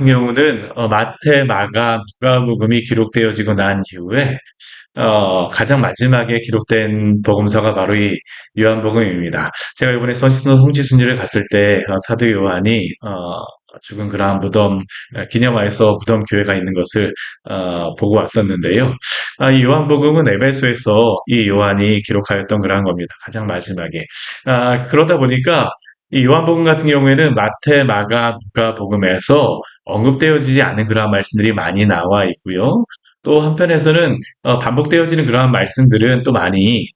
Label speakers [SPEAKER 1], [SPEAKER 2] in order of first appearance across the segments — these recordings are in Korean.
[SPEAKER 1] 같은 경우는 마태, 마가, 누가복음이 기록되어지고 난 이후에 가장 마지막에 기록된 복음서가 바로 이 요한복음입니다. 제가 이번에 선신도 성지순례를 갔을 때 사도 요한이 죽은 그러한 무덤 기념하여서 무덤 교회가 있는 것을 보고 왔었는데요. 이 요한복음은 에베소에서 이 요한이 기록하였던 그러한 겁니다. 가장 마지막에. 그러다 보니까 이 요한복음 같은 경우에는 마태, 마가, 누가복음에서 언급되어지지 않은 그러한 말씀들이 많이 나와 있고요. 또 한편에서는 반복되어지는 그러한 말씀들은 또 많이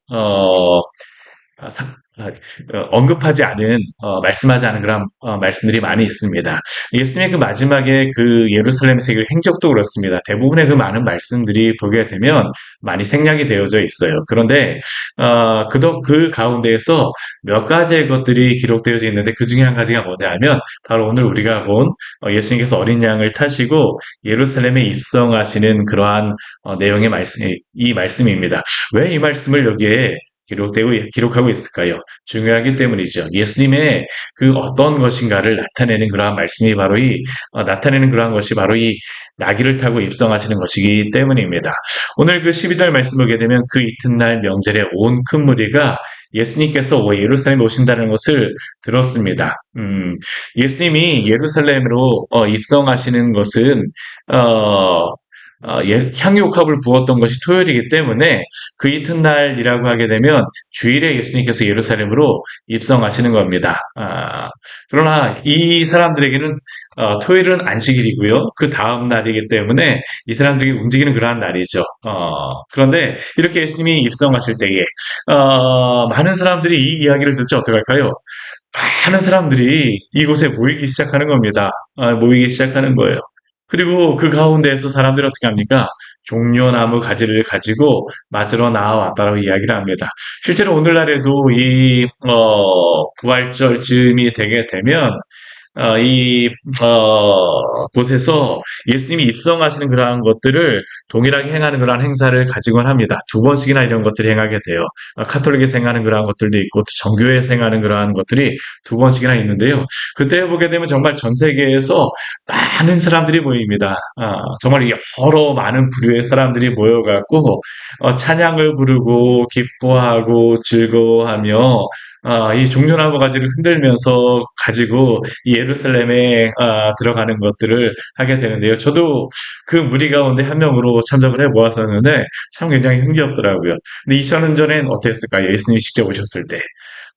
[SPEAKER 1] 언급하지 않은 말씀하지 않은 그런 말씀들이 많이 있습니다. 예수님의 그 마지막에 그 예루살렘에서 그 행적도 그렇습니다. 대부분의 그 많은 말씀들이 보게 되면 많이 생략이 되어져 있어요. 그런데 그 가운데에서 몇 가지의 것들이 기록되어져 있는데 그 중에 한 가지가 뭐냐면 바로 오늘 우리가 본 예수님께서 어린 양을 타시고 예루살렘에 입성하시는 그러한 내용의 이 말씀입니다. 왜 이 말씀을 여기에 기록하고 있을까요? 중요하기 때문이죠. 예수님의 그 어떤 것인가를 나타내는 그러한 말씀이 바로 나타내는 그러한 것이 바로 이 나귀를 타고 입성하시는 것이기 때문입니다. 오늘 그 12절 말씀 보게 되면 그 이튿날 명절에 온 큰 무리가 예수님께서 예루살렘에 오신다는 것을 들었습니다. 예수님이 예루살렘으로 입성하시는 것은 향유옥합을 부었던 것이 토요일이기 때문에 그 이튿날이라고 하게 되면 주일에 예수님께서 예루살렘으로 입성하시는 겁니다. 그러나 이 사람들에게는 토요일은 안식일이고요. 그 다음 날이기 때문에 이 사람들이 움직이는 그러한 날이죠. 그런데 이렇게 예수님이 입성하실 때에 많은 사람들이 이 이야기를 듣지 어떡할까요? 많은 사람들이 이곳에 모이기 시작하는 겁니다. 모이기 시작하는 거예요. 그리고 그 가운데에서 사람들이 어떻게 합니까? 종려나무 가지를 가지고 맞으러 나왔다고 이야기를 합니다. 실제로 오늘날에도 부활절 즈음이 되게 되면 이 곳에서 예수님이 입성하시는 그러한 것들을 동일하게 행하는 그러한 행사를 가지곤 합니다. 두 번씩이나 이런 것들을 행하게 돼요. 카톨릭에서 행하는 그러한 것들도 있고 또 정교회에서 행하는 그러한 것들이 두 번씩이나 있는데요. 그때 보게 되면 정말 전 세계에서 많은 사람들이 모입니다. 정말 여러 많은 부류의 사람들이 모여갖고 찬양을 부르고 기뻐하고 즐거워하며 이 종려나무 가지를 흔들면서 가지고 이 예루살렘에 들어가는 것들을 하게 되는데요. 저도 그 무리 가운데 한 명으로 참석을 해 보았었는데 참 굉장히 흥겹더라고요. 근데 2000년 전엔 어땠을까요? 예수님이 직접 오셨을 때.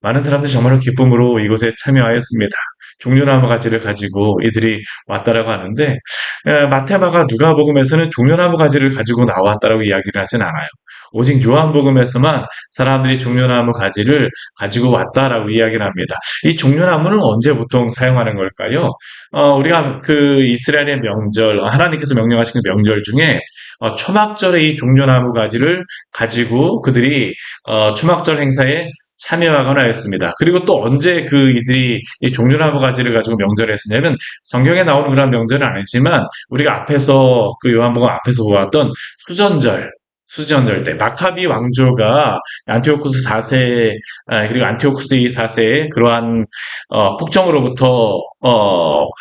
[SPEAKER 1] 많은 사람들이 정말로 기쁨으로 이곳에 참여하였습니다. 종려나무 가지를 가지고 이들이 왔다라고 하는데 마테마가 누가복음에서는 종려나무 가지를 가지고 나왔다라고 이야기를 하진 않아요. 오직 요한복음에서만 사람들이 종려나무 가지를 가지고 왔다라고 이야기를 합니다. 이 종려나무는 언제 보통 사용하는 걸까요? 우리가 그 이스라엘의 명절, 하나님께서 명령하신 그 명절 중에 초막절에 이 종려나무 가지를 가지고 그들이 초막절 행사에 참여하거나 했습니다. 그리고 또 언제 이들이 이 종려나무 가지를 가지고 명절을 했으냐면 성경에 나오는 그런 명절은 아니지만 우리가 앞에서 그 요한복음 앞에서 보았던 수전절 때 마카비 왕조가 안티오쿠스 4세 그리고 안티오쿠스 이 4세의 그러한 폭정으로부터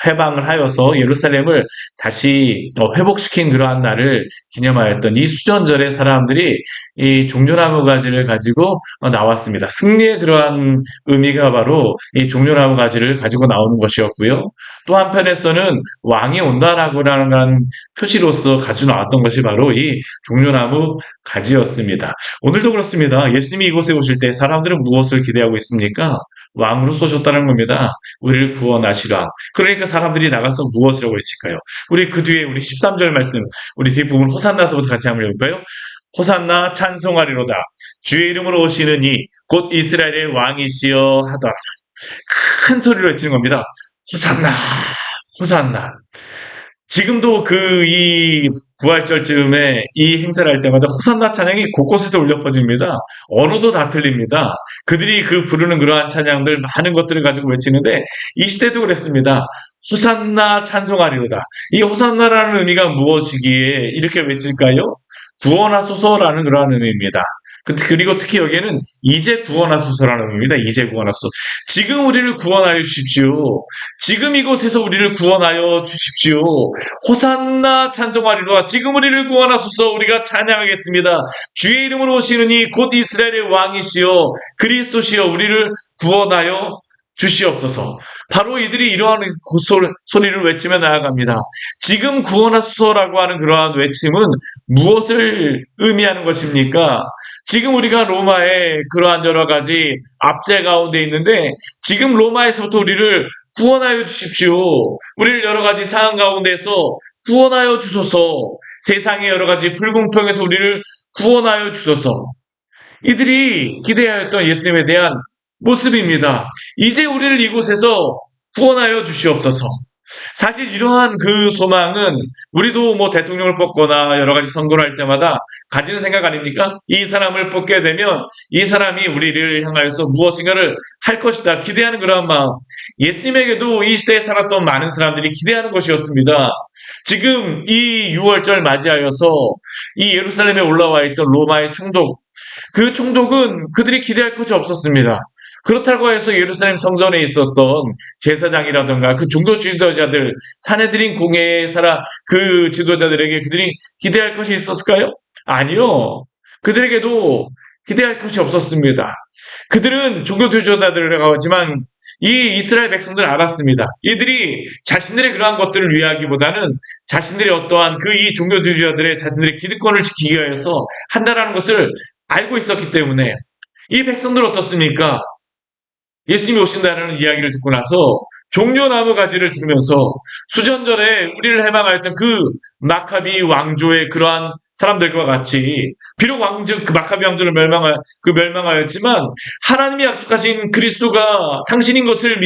[SPEAKER 1] 해방을 하여서 예루살렘을 다시 회복시킨 그러한 날을 기념하였던 이 수전절에 사람들이 이 종려나무 가지를 가지고 나왔습니다. 승리의 그러한 의미가 바로 이 종려나무 가지를 가지고 나오는 것이었고요. 또 한편에서는 왕이 온다라고 하는 표시로서 가지고 나왔던 것이 바로 이 종려나무 가지였습니다. 오늘도 그렇습니다. 예수님이 이곳에 오실 때 사람들은 무엇을 기대하고 있습니까? 왕으로 쏘셨다는 겁니다. 우리를 구원하시라. 그러니까 사람들이 나가서 무엇이라고 외칠까요? 우리 그 뒤에 우리 13절 말씀, 우리 뒷부분 호산나서부터 같이 한번 읽을까요? 호산나 찬송하리로다. 주의 이름으로 오시는 이 곧 이스라엘의 왕이시여 하더라. 큰 소리로 외치는 겁니다. 호산나, 호산나. 지금도 이 부활절 즈음에 이 행사를 할 때마다 호산나 찬양이 곳곳에서 울려 퍼집니다. 언어도 다 틀립니다. 그들이 부르는 그러한 찬양들 많은 것들을 가지고 외치는데 이 시대도 그랬습니다. 호산나 찬송하리로다. 이 호산나라는 의미가 무엇이기에 이렇게 외칠까요? 구원하소서라는 그러한 의미입니다. 그리고 특히 여기에는 이제 구원하소서라는 의미입니다. 이제 구원하소서. 지금 우리를 구원하여 주십시오. 지금 이곳에서 우리를 구원하여 주십시오. 호산나 찬송하리로다. 지금 우리를 구원하소서. 우리가 찬양하겠습니다. 주의 이름으로 오시는 이 곧 이스라엘의 왕이시여 그리스도시여 우리를 구원하여 주시옵소서. 바로 이들이 이러한 소리를 외치며 나아갑니다. 지금 구원하소서라고 하는 그러한 외침은 무엇을 의미하는 것입니까? 지금 우리가 로마의 그러한 여러 가지 압제 가운데 있는데 지금 로마에서부터 우리를 구원하여 주십시오. 우리를 여러 가지 상황 가운데서 구원하여 주소서. 세상의 여러 가지 불공평에서 우리를 구원하여 주소서. 이들이 기대하였던 예수님에 대한 모습입니다. 이제 우리를 이곳에서 구원하여 주시옵소서. 사실 이러한 그 소망은 우리도 뭐 대통령을 뽑거나 여러 가지 선거를 할 때마다 가지는 생각 아닙니까? 이 사람을 뽑게 되면 이 사람이 우리를 향하여서 무엇인가를 할 것이다. 기대하는 그런 마음. 예수님에게도 이 시대에 살았던 많은 사람들이 기대하는 것이었습니다. 지금 이 6월절 맞이하여서 이 예루살렘에 올라와 있던 로마의 총독, 그 총독은 그들이 기대할 것이 없었습니다. 그렇다고 해서 예루살렘 성전에 있었던 제사장이라든가 그 종교 지도자들, 사내들인 공회에 살아 그 지도자들에게 그들이 기대할 것이 있었을까요? 아니요. 그들에게도 기대할 것이 없었습니다. 그들은 종교 지도자들이라고 하지만 이 이스라엘 백성들은 알았습니다. 이들이 자신들의 그러한 것들을 위하기보다는 자신들의 어떠한 그 이 종교 지도자들의 자신들의 기득권을 지키기 위해서 한다라는 것을 알고 있었기 때문에 이 백성들은 어떻습니까? 예수님이 오신다는 이야기를 듣고 나서 종려나무 가지를 들으면서 수전절에 우리를 해방하였던 그 마카비 왕조의 그러한 사람들과 같이 비록 그 마카비 왕조를 멸망하였지만 하나님이 약속하신 그리스도가 당신인 것을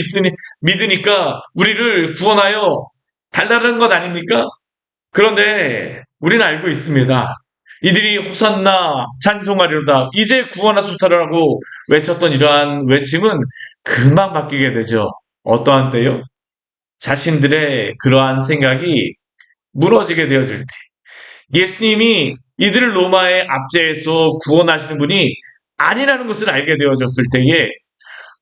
[SPEAKER 1] 믿으니까 우리를 구원하여 달라는 것 아닙니까? 그런데 우리는 알고 있습니다. 이들이 호산나 찬송하리로다 이제 구원하소서라고 외쳤던 이러한 외침은 금방 바뀌게 되죠. 어떠한 때요? 자신들의 그러한 생각이 무너지게 되어질 때. 예수님이 이들을 로마의 압제에서 구원하시는 분이 아니라는 것을 알게 되어졌을 때에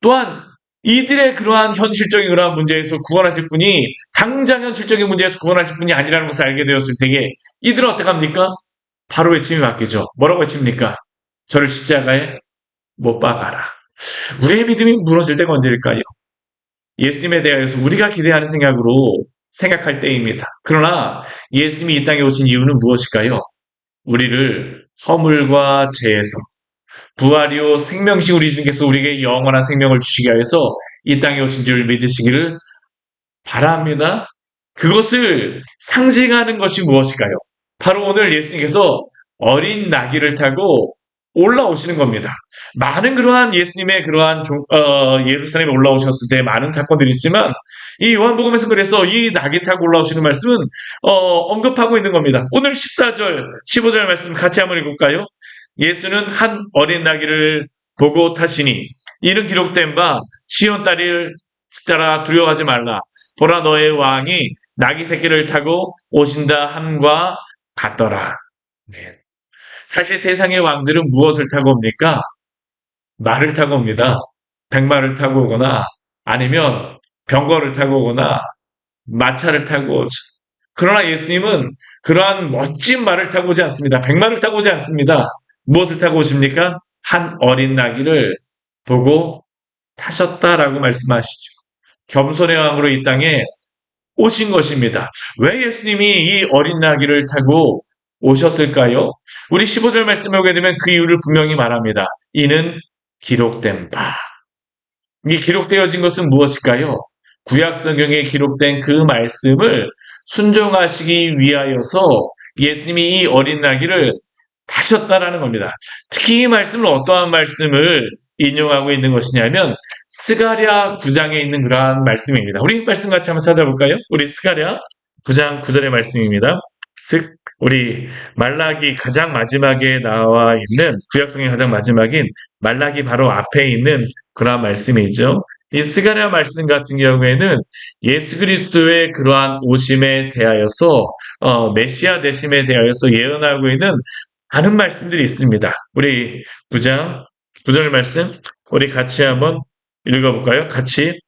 [SPEAKER 1] 또한 이들의 그러한 현실적인 그러한 문제에서 구원하실 분이 당장 현실적인 문제에서 구원하실 분이 아니라는 것을 알게 되었을 때에 이들은 어떻게 합니까? 바로 외침이 바뀌죠. 뭐라고 외칩니까? 저를 십자가에 못 박아라. 우리의 믿음이 무너질 때가 언제일까요? 예수님에 대하여서 우리가 기대하는 생각으로 생각할 때입니다. 그러나 예수님이 이 땅에 오신 이유는 무엇일까요? 우리를 허물과 죄에서 부활이요 생명이신 우리 주님께서 우리에게 영원한 생명을 주시기 위해서 이 땅에 오신 줄을 믿으시기를 바랍니다. 그것을 상징하는 것이 무엇일까요? 바로 오늘 예수님께서 어린 나귀를 타고 올라오시는 겁니다. 많은 그러한 예수님의 그러한 예루살렘에 올라오셨을 때 많은 사건들이 있지만 이 요한복음에서 그래서 이 나귀 타고 올라오시는 말씀은 언급하고 있는 겁니다. 오늘 14절, 15절 말씀 같이 한번 읽을까요? 예수는 한 어린 나귀를 보고 타시니 이는 기록된 바 시온 딸을 따라 두려워하지 말라. 보라 너의 왕이 나귀 새끼를 타고 오신다 함과 같더라. 네. 사실 세상의 왕들은 무엇을 타고 옵니까? 말을 타고 옵니다. 백마를 타고 오거나 아니면 병거를 타고 오거나 마차를 타고 오죠. 그러나 예수님은 그러한 멋진 말을 타고 오지 않습니다. 백마를 타고 오지 않습니다. 무엇을 타고 오십니까? 한 어린 나귀를 보고 타셨다라고 말씀하시죠. 겸손의 왕으로 이 땅에 오신 것입니다. 왜 예수님이 이 어린 나귀를 타고 오셨을까요? 우리 15절 말씀을 보게 되면 그 이유를 분명히 말합니다. 이는 기록된 바. 이 기록되어진 것은 무엇일까요? 구약 성경에 기록된 그 말씀을 순종하시기 위하여서 예수님이 이 어린 나귀를 타셨다라는 겁니다. 특히 이 말씀은 어떠한 말씀을 인용하고 있는 것이냐면 스가랴 9장에 있는 그러한 말씀입니다. 우리 말씀 같이 한번 찾아볼까요? 우리 스가랴 9장 9절의 말씀입니다. 우리 말라기 가장 마지막에 나와 있는 구약성의 가장 마지막인 말라기 바로 앞에 있는 그러한 말씀이죠. 이 스가랴 말씀 같은 경우에는 예수 그리스도의 그러한 오심에 대하여서 메시아 되심에 대하여서 예언하고 있는 많은 말씀들이 있습니다. 우리 9장 9절 말씀 우리 같이 한번 읽어볼까요? 같이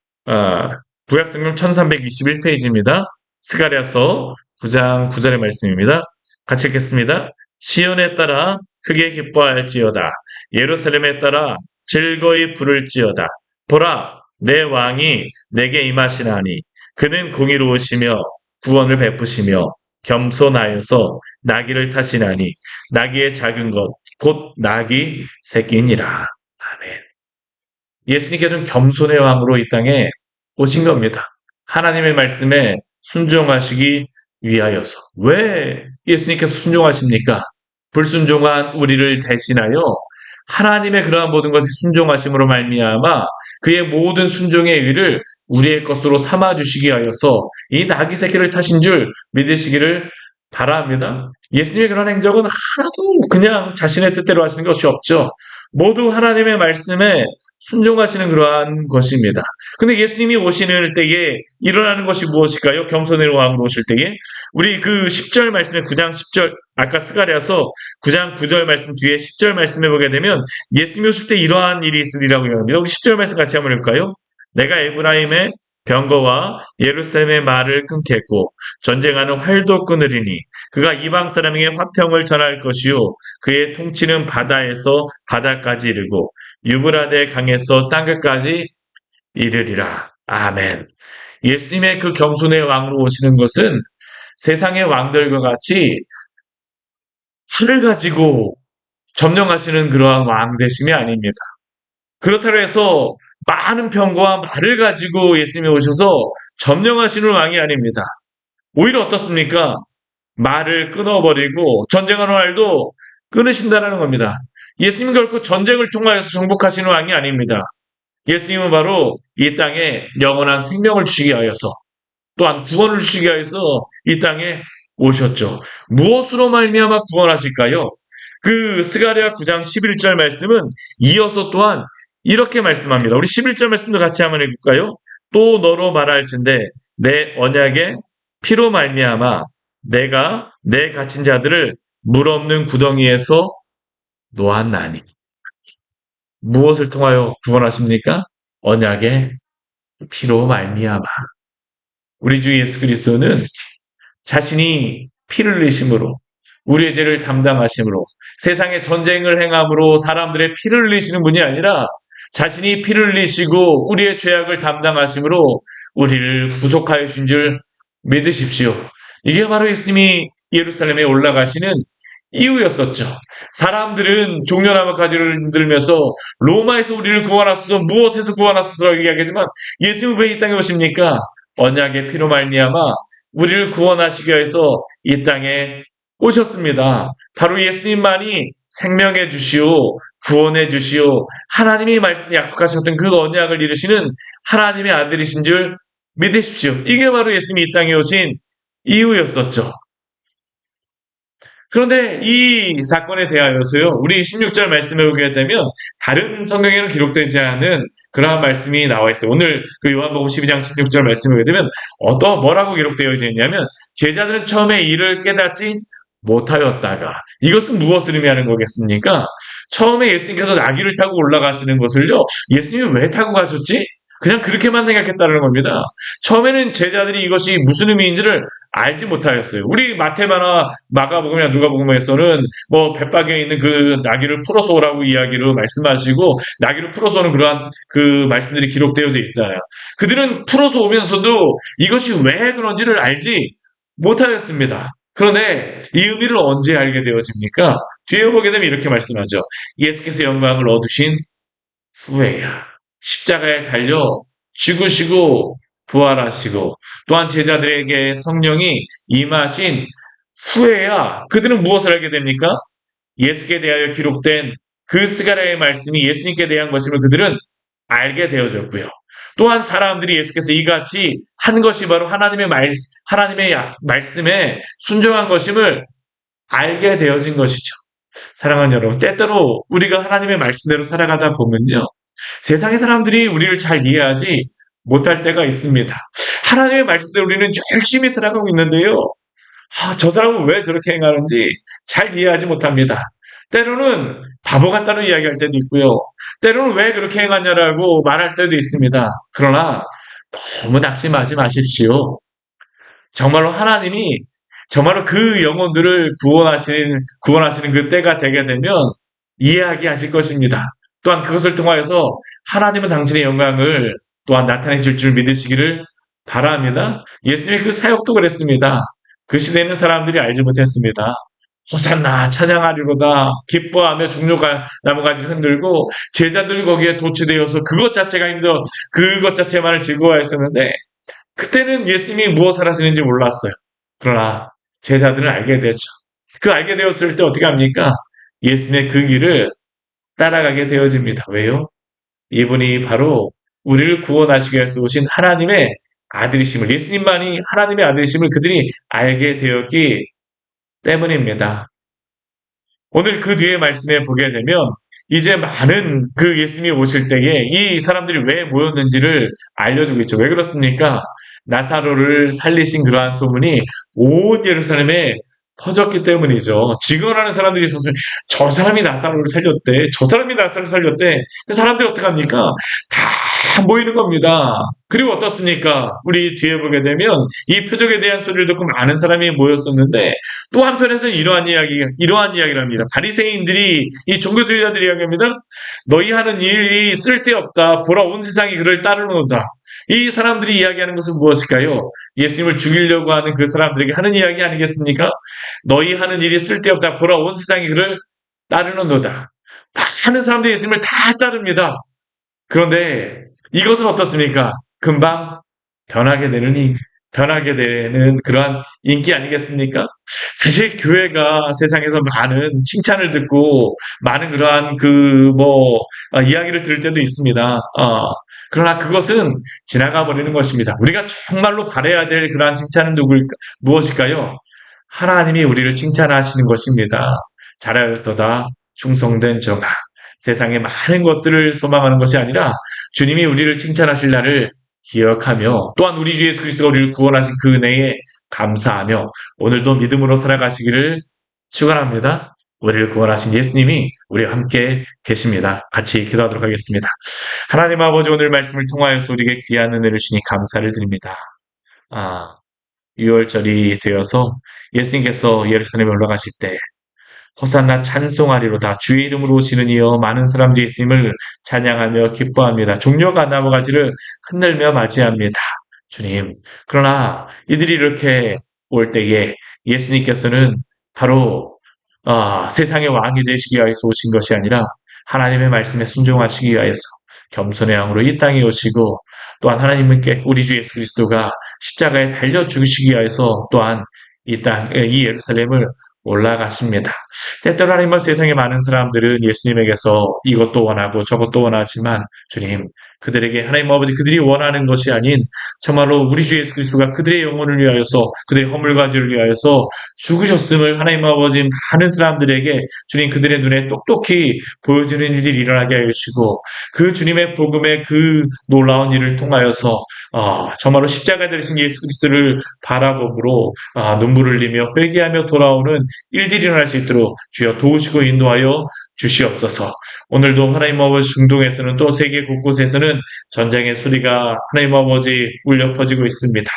[SPEAKER 1] 구약성경 1321페이지입니다. 스가랴서 9장 9절의 말씀입니다. 같이 읽겠습니다. 시온에 따라 크게 기뻐할지어다. 예루살렘에 따라 즐거이 부를지어다. 보라, 내 왕이 내게 임하시나니 그는 공의로우시며 구원을 베푸시며 겸손하여서 나귀를 타시나니 나귀의 작은 것 곧 나귀 새끼니라. 아멘. 예수님께서는 겸손의 왕으로 이 땅에 오신 겁니다. 하나님의 말씀에 순종하시기 위하여서. 왜 예수님께서 순종하십니까? 불순종한 우리를 대신하여 하나님의 그러한 모든 것에 순종하심으로 말미암아 그의 모든 순종의 의를 우리의 것으로 삼아 주시기 하여서 이 나귀 새끼를 타신 줄 믿으시기를 바랍니다. 예수님의 그런 행적은 하나도 그냥 자신의 뜻대로 하시는 것이 없죠. 모두 하나님의 말씀에 순종하시는 그러한 것입니다. 근데 예수님이 오시는 때에 일어나는 것이 무엇일까요? 겸손의 왕으로 오실 때에 우리 그 10절 말씀에 9장 10절 아까 스가랴서 9장 9절 말씀 뒤에 10절 말씀해 보게 되면 예수님이 오실 때 이러한 일이 있으리라고 합니다. 우리 10절 말씀 같이 한번 읽을까요? 내가 에브라임의 병거와 예루살렘의 말을 끊겠고 전쟁하는 활도 끊으리니 그가 이방 사람에게 화평을 전할 것이요 그의 통치는 바다에서 바다까지 이르고 유브라데 강에서 땅끝까지 이르리라. 아멘. 예수님의 그 겸손의 왕으로 오시는 것은 세상의 왕들과 같이 칼을 가지고 점령하시는 그러한 왕 되심이 아닙니다. 그렇다고 해서 많은 병거와 말을 가지고 예수님이 오셔서 점령하시는 왕이 아닙니다. 오히려 어떻습니까? 말을 끊어버리고 전쟁하는 말도 끊으신다는 겁니다. 예수님은 결코 전쟁을 통하여서 정복하시는 왕이 아닙니다. 예수님은 바로 이 땅에 영원한 생명을 주시기 위하여서 또한 구원을 주시기 위해서 이 땅에 오셨죠. 무엇으로 말미암아 구원하실까요? 그 스가랴 9장 11절 말씀은 이어서 또한 이렇게 말씀합니다. 우리 11절 말씀도 같이 한번 읽을까요? 또 너로 말할진대 내 언약의 피로 말미암아 내가 내 갇힌 자들을 물 없는 구덩이에서 놓았나니. 무엇을 통하여 구원하십니까? 언약의 피로 말미암아. 우리 주 예수 그리스도는 자신이 피를 흘리심으로 우리의 죄를 담당하심으로 세상의 전쟁을 행함으로 사람들의 피를 흘리시는 분이 아니라 자신이 피를 흘리시고 우리의 죄악을 담당하심으로 우리를 구속하여 주신 줄 믿으십시오. 이게 바로 예수님이 예루살렘에 올라가시는 이유였었죠. 사람들은 종려나무 가지를 들면서 로마에서 우리를 구원하소서 무엇에서 구원하소서라고 이야기하지만 예수님은 왜 이 땅에 오십니까? 언약의 피로 말미암아 우리를 구원하시기 위해서 이 땅에 오셨습니다. 바로 예수님만이 생명해 주시오, 구원해 주시오, 하나님이 말씀 약속하셨던 그 언약을 이루시는 하나님의 아들이신 줄 믿으십시오. 이게 바로 예수님이 이 땅에 오신 이유였었죠. 그런데 이 사건에 대하여서요, 우리 16절 말씀에 보게 되면 다른 성경에는 기록되지 않은 그러한 말씀이 나와 있어요. 오늘 그 요한복음 12장 16절 말씀에 보게 되면 뭐라고 기록되어 있냐면 제자들은 처음에 이를 깨닫지 못하였다가 이것은 무엇을 의미하는 거겠습니까? 처음에 예수님께서 나귀를 타고 올라가시는 것을요, 예수님이 왜 타고 가셨지? 그냥 그렇게만 생각했다는 겁니다. 처음에는 제자들이 이것이 무슨 의미인지를 알지 못하였어요. 우리 마태마나 마가복음이나 누가복음에서는 뱃박에 있는 그 나귀를 풀어서 오라고 이야기로 말씀하시고 나귀를 풀어서 오는 그러한 그 말씀들이 기록되어져 있잖아요. 그들은 풀어서 오면서도 이것이 왜 그런지를 알지 못하였습니다. 그런데 이 의미를 언제 알게 되어집니까? 뒤에 보게 되면 이렇게 말씀하죠. 예수께서 영광을 얻으신 후에야. 십자가에 달려 죽으시고 부활하시고 또한 제자들에게 성령이 임하신 후에야 그들은 무엇을 알게 됩니까? 예수께 대하여 기록된 그 스가랴의 말씀이 예수님께 대한 것임을 그들은 알게 되어졌고요. 또한 사람들이 예수께서 이같이 한 것이 바로 하나님의 말씀에 순종한 것임을 알게 되어진 것이죠. 사랑하는 여러분, 때때로 우리가 하나님의 말씀대로 살아가다 보면요, 세상의 사람들이 우리를 잘 이해하지 못할 때가 있습니다. 하나님의 말씀대로 우리는 열심히 살아가고 있는데요, 저 사람은 왜 저렇게 행하는지 잘 이해하지 못합니다. 때로는 바보 같다는 이야기할 때도 있고요. 때로는 왜 그렇게 행하냐라고 말할 때도 있습니다. 그러나 너무 낙심하지 마십시오. 정말로 하나님이 정말로 그 영혼들을 구원하시는 그 때가 되게 되면 이해하게 하실 것입니다. 또한 그것을 통하여서 하나님은 당신의 영광을 또한 나타내실 줄 믿으시기를 바랍니다. 예수님의 그 사역도 그랬습니다. 그 시대에 있는 사람들이 알지 못했습니다. 호산나 찬양하리로다 기뻐하며 종려가 나무가지를 흔들고 제자들 거기에 도취되어서 그것 자체만을 즐거워했었는데 그때는 예수님이 무엇을 하시는지 몰랐어요. 그러나 제자들은 알게 되죠. 그 알게 되었을 때 어떻게 합니까? 예수님의 그 길을 따라가게 되어집니다. 왜요? 이분이 바로 우리를 구원하시기 위해서 오신 하나님의 아들이심을, 예수님만이 하나님의 아들이심을 그들이 알게 되었기 때문입니다. 오늘 그 뒤에 말씀에 보게 되면 이제 많은 그 예수님이 오실 때에 이 사람들이 왜 모였는지를 알려주고 있죠. 왜 그렇습니까? 나사로를 살리신 그러한 소문이 온 예루살렘에 퍼졌기 때문이죠. 증언하는 사람들이 있었으면 저 사람이 나사로를 살렸대. 저 사람이 나사로를 살렸대. 그 사람들이 어떡합니까? 다 모이는 겁니다. 그리고 어떻습니까? 우리 뒤에 보게 되면 이 표적에 대한 소리를 듣고 많은 사람이 모였었는데 또 한편에서는 이러한 이야기를 합니다. 바리새인들이 이 종교주의자들이 이야기합니다. 너희 하는 일이 쓸데없다. 보라 온 세상이 그를 따르는도다. 이 사람들이 이야기하는 것은 무엇일까요? 예수님을 죽이려고 하는 그 사람들에게 하는 이야기 아니겠습니까? 너희 하는 일이 쓸데없다. 보라 온 세상이 그를 따르는도다. 많은 사람들이 예수님을 다 따릅니다. 그런데 이것은 어떻습니까? 금방 변하게 되는 그러한 인기 아니겠습니까? 사실 교회가 세상에서 많은 칭찬을 듣고 많은 그러한 이야기를 들을 때도 있습니다. 그러나 그것은 지나가 버리는 것입니다. 우리가 정말로 바라야 될 그러한 칭찬은 무엇일까요? 하나님이 우리를 칭찬하시는 것입니다. 잘하였도다 충성된 종아. 세상의 많은 것들을 소망하는 것이 아니라 주님이 우리를 칭찬하실 날을 기억하며 또한 우리 주 예수 그리스도가 우리를 구원하신 그 은혜에 감사하며 오늘도 믿음으로 살아가시기를 축원합니다. 우리를 구원하신 예수님이 우리와 함께 계십니다. 같이 기도하도록 하겠습니다. 하나님 아버지 오늘 말씀을 통하여서 우리에게 귀한 은혜를 주니 감사를 드립니다. 6월절이 되어서 예수님께서 예루살렘에 올라가실 때 호산나 찬송하리로다 주의 이름으로 오시는 이여 많은 사람들이 예수님을 찬양하며 기뻐합니다. 종려가 나무가지를 흔들며 맞이합니다. 주님. 그러나 이들이 이렇게 올 때에 예수님께서는 바로 세상의 왕이 되시기 위해서 오신 것이 아니라 하나님의 말씀에 순종하시기 위해서 겸손의 양으로 이 땅에 오시고 또한 하나님께 우리 주 예수 그리스도가 십자가에 달려 죽으시기 위해서 또한 이 예루살렘을 올라가십니다. 때때로 하나님은 세상에 많은 사람들은 예수님에게서 이것도 원하고 저것도 원하지만 주님 그들에게 하나님 아버지 그들이 원하는 것이 아닌 정말로 우리 주 예수 그리스도가 그들의 영혼을 위하여서 그들의 허물과 죄를 위하여서 죽으셨음을 하나님 아버지 많은 사람들에게 주님 그들의 눈에 똑똑히 보여주는 일들이 일어나게 하시고 그 주님의 복음의 그 놀라운 일을 통하여서 정말로 십자가에 달리신 예수 그리스도를 바라봄으로 눈물을 흘리며 회개하며 돌아오는 일들이 일어날 수 있도록 주여 도우시고 인도하여 주시옵소서. 오늘도 하나님 아버지 중동에서는 또 세계 곳곳에서는 전쟁의 소리가 하나님 아버지 울려 퍼지고 있습니다.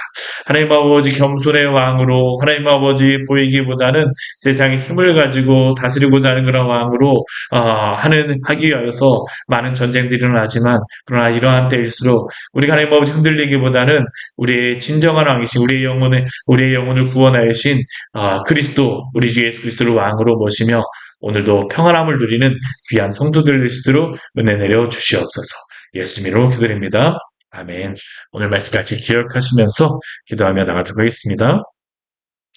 [SPEAKER 1] 하나님 아버지 겸손의 왕으로 하나님 아버지 보이기보다는 세상의 힘을 가지고 다스리고자 하는 그런 왕으로 하기 위하여서 많은 전쟁들이 일어나지만 그러나 이러한 때일수록 우리가 하나님 아버지 흔들리기보다는 우리의 진정한 왕이신 우리의 영혼을 구원하신 그리스도 우리 주 예수 그리스도를 왕으로 모시며 오늘도 평안함을 누리는 귀한 성도들 될 수 있도록 은혜 내려 주시옵소서. 예수님 이름으로 기도드립니다. 아멘. 오늘 말씀 같이 기억하시면서 기도하며 나가도록 하겠습니다.